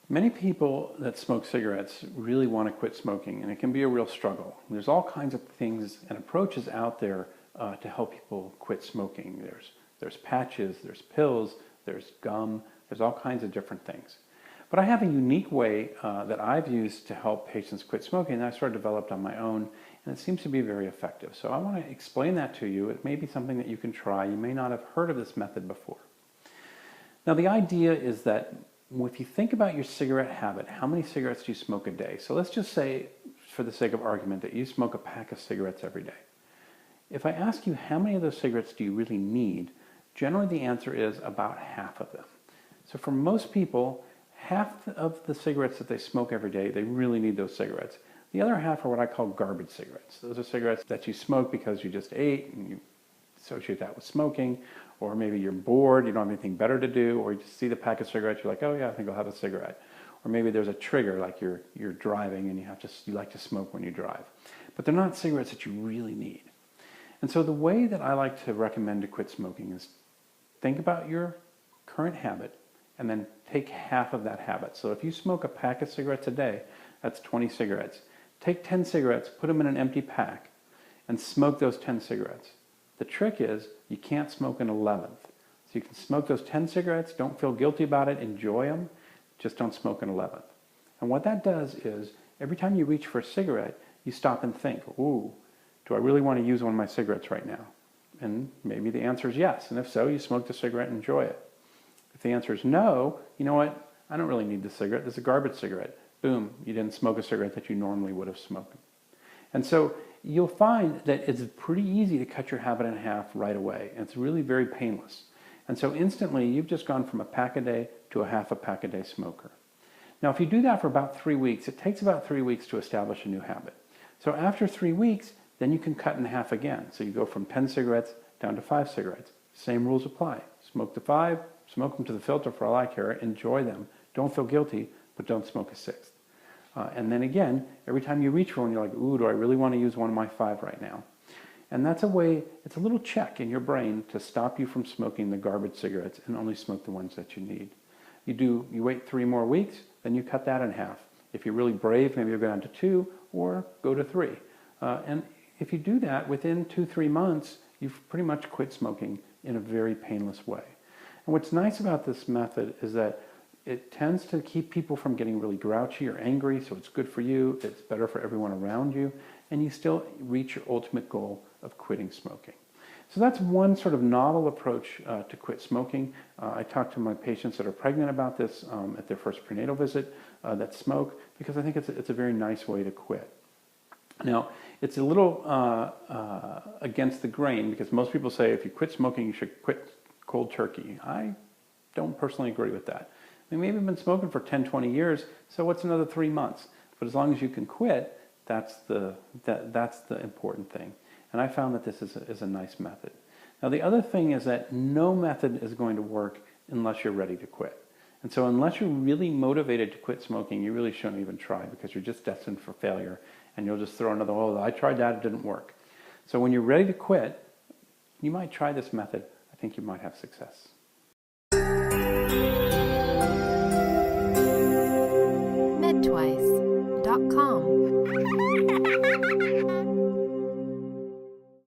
Many people that smoke cigarettes really want to quit smoking, and it can be a real struggle. There's all kinds of things and approaches out there to help people quit smoking. There's patches, there's pills, there's gum, there's all kinds of different things. But I have a unique way that I've used to help patients quit smoking that I sort of developed on my own, and it seems to be very effective. So I want to explain that to you. It may be something that you can try. You may not have heard of this method before. Now the idea is that if you think about your cigarette habit, how many cigarettes do you smoke a day? So let's just say, for the sake of argument, that you smoke a pack of cigarettes every day. If I ask you how many of those cigarettes do you really need, generally the answer is about half of them. So for most people, half of the cigarettes that they smoke every day, they really need those cigarettes. The other half are what I call garbage cigarettes. Those are cigarettes that you smoke because you just ate and you associate that with smoking, or maybe you're bored, you don't have anything better to do, or you just see the pack of cigarettes, you're like, oh yeah, I think I'll have a cigarette. Or maybe there's a trigger, like you're driving and you like to smoke when you drive. But they're not cigarettes that you really need. And so the way that I like to recommend to quit smoking is think about your current habit and then take half of that habit. So if you smoke a pack of cigarettes a day, that's 20 cigarettes. Take 10 cigarettes, put them in an empty pack, and smoke those 10 cigarettes. The trick is you can't smoke an 11th. So you can smoke those 10 cigarettes, don't feel guilty about it, enjoy them, just don't smoke an 11th. And what that does is every time you reach for a cigarette, you stop and think, ooh, do I really want to use one of my cigarettes right now? And maybe the answer is yes. And if so, you smoke the cigarette and enjoy it. If the answer is no, you know what? I don't really need the cigarette. This is a garbage cigarette. Boom, you didn't smoke a cigarette that you normally would have smoked. And so you'll find that it's pretty easy to cut your habit in half right away. And it's really very painless. And so instantly, you've just gone from a pack a day to a half a pack a day smoker. Now, if you do that for about 3 weeks, it takes about 3 weeks to establish a new habit. So after 3 weeks, then you can cut in half again. So you go from 10 cigarettes down to 5 cigarettes. Same rules apply. Smoke the 5, smoke them to the filter for all I care, enjoy them. Don't feel guilty, but don't smoke a 6th. And then again, every time you reach for one, you're like, ooh, do I really want to use one of my 5 right now? And that's a way, it's a little check in your brain to stop you from smoking the garbage cigarettes and only smoke the ones that you need. You wait 3 more weeks, then you cut that in half. If you're really brave, maybe you'll go down to 2 or go to 3. And if you do that within 2-3 months, you've pretty much quit smoking in a very painless way. And what's nice about this method is that it tends to keep people from getting really grouchy or angry, so it's good for you, it's better for everyone around you, and you still reach your ultimate goal of quitting smoking. So that's one sort of novel approach to quit smoking. I talk to my patients that are pregnant about this at their first prenatal visit that smoke, because I think it's a very nice way to quit. Now, it's a little against the grain, because most people say if you quit smoking, you should quit cold turkey. I don't personally agree with that. I mean, maybe you've been smoking for 10, 20 years, so what's another 3 months? But as long as you can quit, that's the important thing. And I found that this is a nice method. Now, the other thing is that no method is going to work unless you're ready to quit. And so unless you're really motivated to quit smoking, you really shouldn't even try, because you're just destined for failure, and you'll just throw another, oh, I tried that, it didn't work. So when you're ready to quit, you might try this method. I think you might have success. MedTwice.com